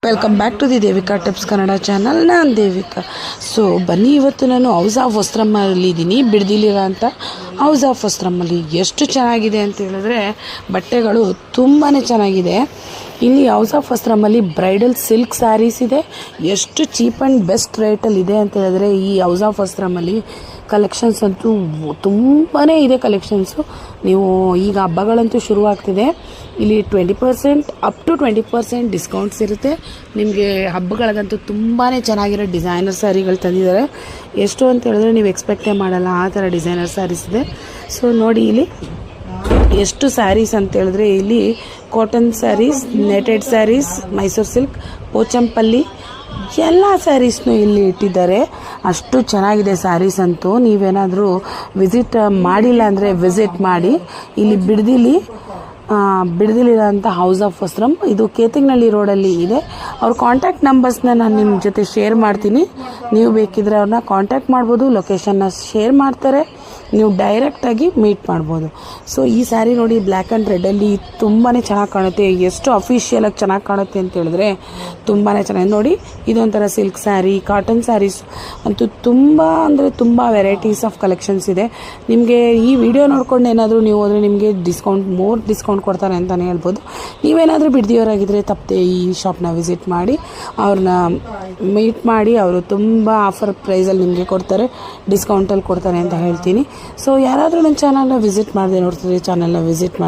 Welcome back to the Devika tips Kannada channel. ನಾನು Devika. So ಬನ್ನಿ, ಇವತ್ತು ನಾನು ಹೌಸ್ ಆಫ್ ವಸ್ತ್ರಮ್ಮಲ್ಲಿ ಇದ್ದೀನಿ. ಬಿಡದಿಲಿರೋ ಅಂಥ ಹೌಸ್ ಆಫ್ ವಸ್ತ್ರಮ್ಮಲ್ಲಿ ಎಷ್ಟು ಚೆನ್ನಾಗಿದೆ ಅಂತ ಹೇಳಿದ್ರೆ ಬಟ್ಟೆಗಳು ತುಂಬಾ ಚೆನ್ನಾಗಿದೆ. ಇಲ್ಲಿ ಹೌಸ್ ಆಫ್ ವಸ್ತ್ರಮ್ಮಲ್ಲಿ ಬ್ರೈಡಲ್ ಸಿಲ್ಕ್ ಸ್ಯಾರೀಸ್ ಇದೆ. ಎಷ್ಟು ಚೀಪ್ ಆ್ಯಂಡ್ ಬೆಸ್ಟ್ ರೇಟಲ್ಲಿ ಇದೆ ಅಂತ ಹೇಳಿದ್ರೆ ಈ ಹೌಸ್ ಆಫ್ ವಸ್ತ್ರಮ್ಮಲ್ಲಿ ಕಲೆಕ್ಷನ್ಸ್ ಅಂತೂ ತುಂಬಾ ಇದೆ. ಕಲೆಕ್ಷನ್ಸು ನೀವು ಈಗ ಹಬ್ಬಗಳಂತೂ ಶುರುವಾಗ್ತಿದೆ. ಇಲ್ಲಿ 20% ಅಪ್ ಟು 20% ಡಿಸ್ಕೌಂಟ್ಸ್ ಇರುತ್ತೆ. ನಿಮಗೆ ಹಬ್ಬಗಳಿಗಂತೂ ತುಂಬಾ ಚೆನ್ನಾಗಿರೋ ಡಿಸೈನರ್ ಸ್ಯಾರಿಗಳು ತಂದಿದ್ದಾರೆ. ಎಷ್ಟು ಅಂತ ಹೇಳಿದ್ರೆ ನೀವು ಎಕ್ಸ್ಪೆಕ್ಟೇ ಮಾಡಲ್ಲ, ಆ ಥರ ಡಿಸೈನರ್ ಸ್ಯಾರೀಸ್ ಇದೆ. ಸೊ ನೋಡಿ ಇಲ್ಲಿ ಎಷ್ಟು ಸ್ಯಾರೀಸ್ ಅಂತ ಹೇಳಿದ್ರೆ ಇಲ್ಲಿ cotton sarees, netted sarees, Mysore silk, Pochampalli ಎಲ್ಲ ಸ್ಯಾರೀಸ್ನೂ ಇಲ್ಲಿ ಇಟ್ಟಿದ್ದಾರೆ. ಅಷ್ಟು ಚೆನ್ನಾಗಿದೆ ಸ್ಯಾರೀಸ್ ಅಂತೂ. ನೀವೇನಾದರೂ ವಿಸಿಟ್ ಮಾಡಿಲ್ಲ ಅಂದರೆ ವಿಸಿಟ್ ಮಾಡಿ. ಇಲ್ಲಿ ಬಿಡದಿಲಿರೋಂಥ ಹೌಸ್ ಆಫ್ ವಸ್ತ್ರಮ್, ಇದು ಕೇತಂಗನಹಳ್ಳಿ ರೋಡಲ್ಲಿ ಇದೆ. ಅವ್ರ ಕಾಂಟ್ಯಾಕ್ಟ್ ನಂಬರ್ಸ್ನ ನಾನು ನಿಮ್ಮ ಜೊತೆ ಶೇರ್ ಮಾಡ್ತೀನಿ. ನೀವು ಬೇಕಿದ್ರೆ ಅವ್ರನ್ನ ಕಾಂಟ್ಯಾಕ್ಟ್ ಮಾಡ್ಬೋದು. ಲೊಕೇಶನ್ನ ಶೇರ್ ಮಾಡ್ತಾರೆ, ನೀವು ಡೈರೆಕ್ಟಾಗಿ ಮೀಟ್ ಮಾಡ್ಬೋದು. ಸೊ ಈ ಸ್ಯಾರಿ ನೋಡಿ, ಬ್ಲ್ಯಾಕ್ ಆ್ಯಂಡ್ ರೆಡ್ಡಲ್ಲಿ ತುಂಬಾ ಚೆನ್ನಾಗಿ ಕಾಣುತ್ತೆ. ಎಷ್ಟು ಅಫಿಷಿಯಲಾಗಿ ಚೆನ್ನಾಗಿ ಕಾಣುತ್ತೆ ಅಂತ ಹೇಳಿದ್ರೆ ತುಂಬಾ ಚೆನ್ನಾಗಿ. ನೋಡಿ, ಇದೊಂಥರ ಸಿಲ್ಕ್ ಸ್ಯಾರಿ, ಕಾಟನ್ ಸ್ಯಾರೀಸ್ ಅಂತೂ ತುಂಬ ಅಂದರೆ ತುಂಬ ವೆರೈಟೀಸ್ ಆಫ್ ಕಲೆಕ್ಷನ್ಸ್ ಇದೆ. ನಿಮಗೆ ಈ ವಿಡಿಯೋ ನೋಡ್ಕೊಂಡು ಏನಾದರೂ ನೀವು ಹೋದರೆ ನಿಮಗೆ ಮೋರ್ ಡಿಸ್ಕೌಂಟ್ ಕೊಡ್ತಾರೆ ಅಂತಲೇ ಹೇಳ್ಬೋದು. ನೀವೇನಾದರೂ ಬಿಡದಿಯವರಾಗಿದ್ದರೆ ತಪ್ಪದೆ ಈ ಶಾಪ್ನ ವಿಸಿಟ್ ಮಾಡಿ, ಅವ್ರನ್ನ ಮೀಟ್ ಮಾಡಿ. ಅವರು ತುಂಬ ಆಫರ್ ಪ್ರೈಸಲ್ಲಿ ನಿಮಗೆ ಕೊಡ್ತಾರೆ, ಡಿಸ್ಕೌಂಟಲ್ಲಿ ಕೊಡ್ತಾರೆ ಅಂತ ಹೇಳ್ತೀನಿ. ಸೊ ಯಾರಾದರೂ ನನ್ನ ಚಾನಲ್ನ ವಿಸಿಟ್ ಮಾಡದೆ ನೋಡ್ತಿದ್ರೆ ಚಾನಲ್ನ ವಿಸಿಟ್ ಮಾಡಿ.